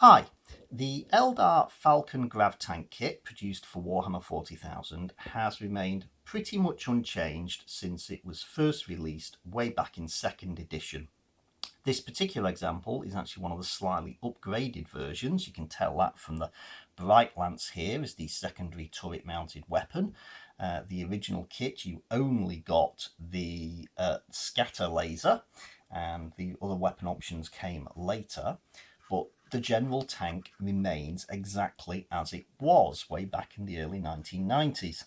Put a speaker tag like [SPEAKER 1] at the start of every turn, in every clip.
[SPEAKER 1] Hi, the Eldar Falcon Grav Tank kit produced for Warhammer 40,000 has remained pretty much unchanged since it was first released way back in 2nd edition. This particular example is actually one of the slightly upgraded versions. You can tell that from the bright lance here as the secondary turret mounted weapon. The original kit you only got the scatter laser and the other weapon options came later, but the general tank remains exactly as it was way back in the early 1990s.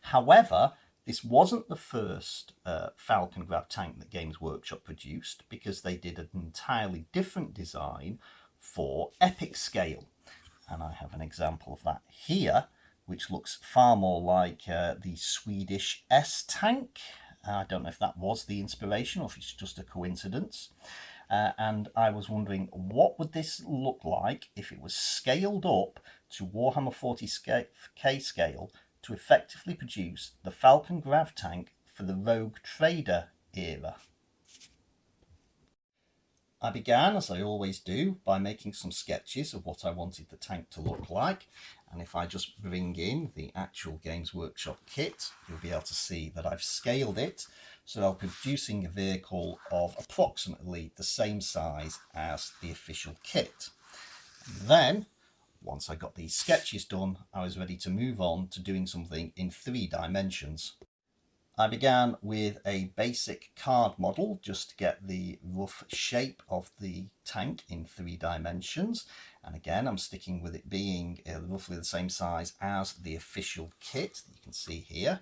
[SPEAKER 1] However, this wasn't the first Falcon Grav tank that Games Workshop produced, because they did an entirely different design for epic scale. And I have an example of that here, which looks far more like the Swedish S tank. I don't know if that was the inspiration or if it's just a coincidence. And I was wondering, what would this look like if it was scaled up to Warhammer 40k scale to effectively produce the Falcon Grav tank for the Rogue Trader era. I began, as I always do, by making some sketches of what I wanted the tank to look like. And if I just bring in the actual Games Workshop kit, you'll be able to see that I've scaled it. So I'm producing a vehicle of approximately the same size as the official kit. And then, once I got these sketches done, I was ready to move on to doing something in 3 dimensions. I began with a basic card model just to get the rough shape of the tank in 3 dimensions. And again, I'm sticking with it being roughly the same size as the official kit that you can see here.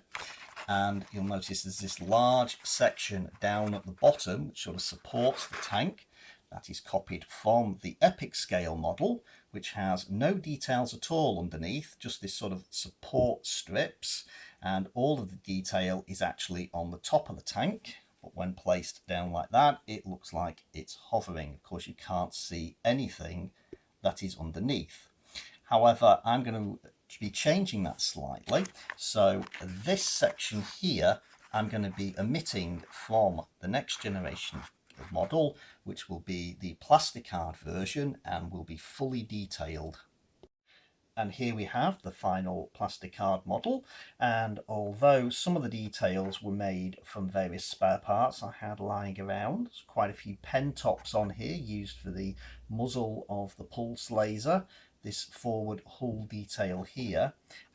[SPEAKER 1] And you'll notice there's this large section down at the bottom which sort of supports the tank. That is copied from the epic scale model, which has no details at all underneath, just this sort of support strips, and all of the detail is actually on the top of the tank. But when placed down like that, it looks like it's hovering. Of course, you can't see anything that is underneath. However, I'm going to be changing that slightly. So this section here, I'm going to be omitting from the next generation model, which will be the plasticard version and will be fully detailed. And here we have the final plasticard model, and although some of the details were made from various spare parts I had lying around, there's quite a few pen tops on here used for the muzzle of the pulse laser, this forward hull detail here,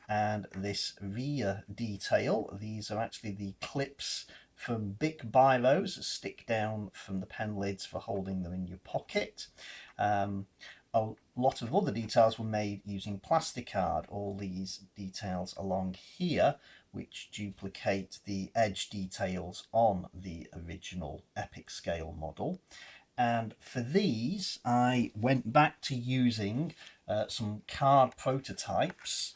[SPEAKER 1] and this rear detail. These are actually the clips from Bic biros that stick down from the pen lids for holding them in your pocket. A lot of other details were made using plasticard. All these details along here, which duplicate the edge details on the original epic scale model. And for these, I went back to using some card prototypes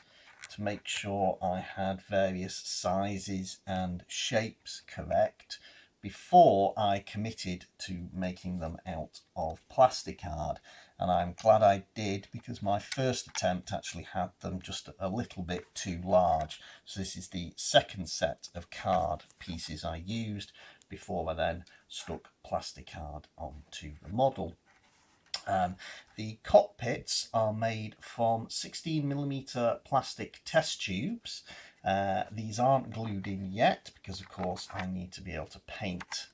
[SPEAKER 1] to make sure I had various sizes and shapes correct before I committed to making them out of plasticard. And I'm glad I did, because my first attempt actually had them just a little bit too large. So this is the second set of card pieces I used before I then stuck plasticard onto the model. The cockpits are made from 16mm plastic test tubes. These aren't glued in yet because, of course, I need to be able to paint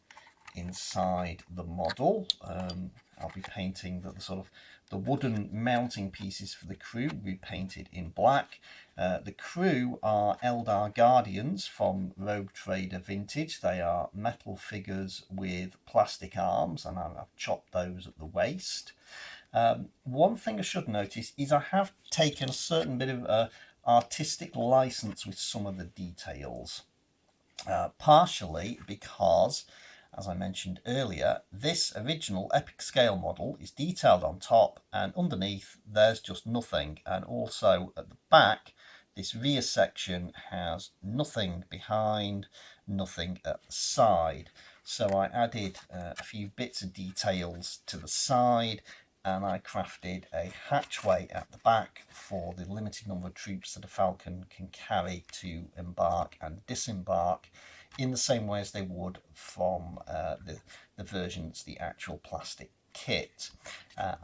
[SPEAKER 1] inside the model. I'll be painting the sort of the wooden mounting pieces for the crew will be painted in black. The crew are Eldar Guardians from Rogue Trader Vintage. They are metal figures with plastic arms, and I've chopped those at the waist. One thing I should notice is I have taken a certain bit of artistic license with some of the details. Partially because, as I mentioned earlier, this original epic scale model is detailed on top, and underneath there's just nothing. And also at the back, this rear section has nothing behind, nothing at the side. So I added a few bits of details to the side, and I crafted a hatchway at the back for the limited number of troops that a Falcon can carry to embark and disembark, in the same way as they would from the versions, the actual plastic kit.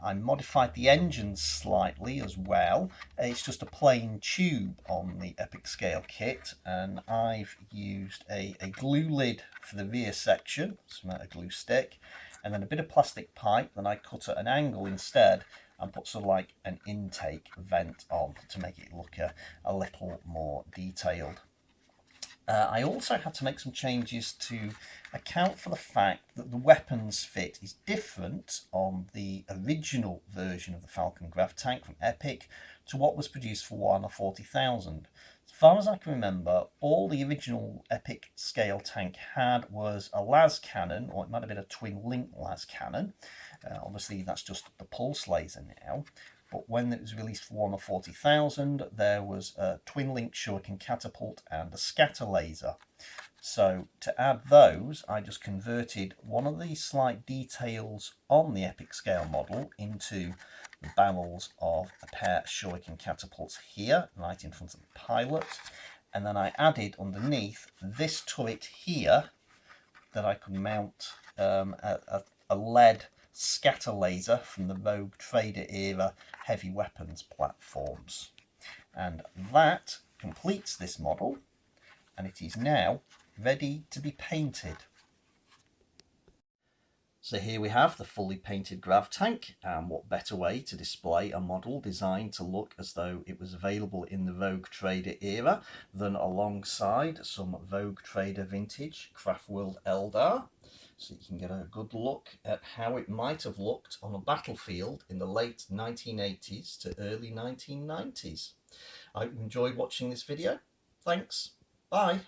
[SPEAKER 1] I modified the engine slightly as well. It's just a plain tube on the Epic Scale kit, and I've used a glue lid for the rear section, a glue stick, and then a bit of plastic pipe that I cut at an angle instead and put sort of like an intake vent on to make it look a little more detailed. I also had to make some changes to account for the fact that the weapons fit is different on the original version of the Falcon Grav Tank from Epic to what was produced for Warhammer 40,000. As far as I can remember, all the original Epic scale tank had was a las cannon, or it might have been a twin link las cannon. Obviously that's just the pulse laser now. But when it was released for Warhammer 40,000, there was a twin-link shuriken catapult and a scatter laser. So to add those, I just converted one of these slight details on the Epic scale model into the barrels of a pair of shuriken catapults here, right in front of the pilot. And then I added underneath this turret here that I could mount a lead scatter laser from the Rogue Trader era heavy weapons platforms. And that completes this model, and it is now ready to be painted. So here we have the fully painted Grav Tank, and what better way to display a model designed to look as though it was available in the Rogue Trader era than alongside some Rogue Trader vintage Craftworld Eldar. So you can get a good look at how it might have looked on a battlefield in the late 1980s to early 1990s. I hope you enjoyed watching this video. Thanks. Bye.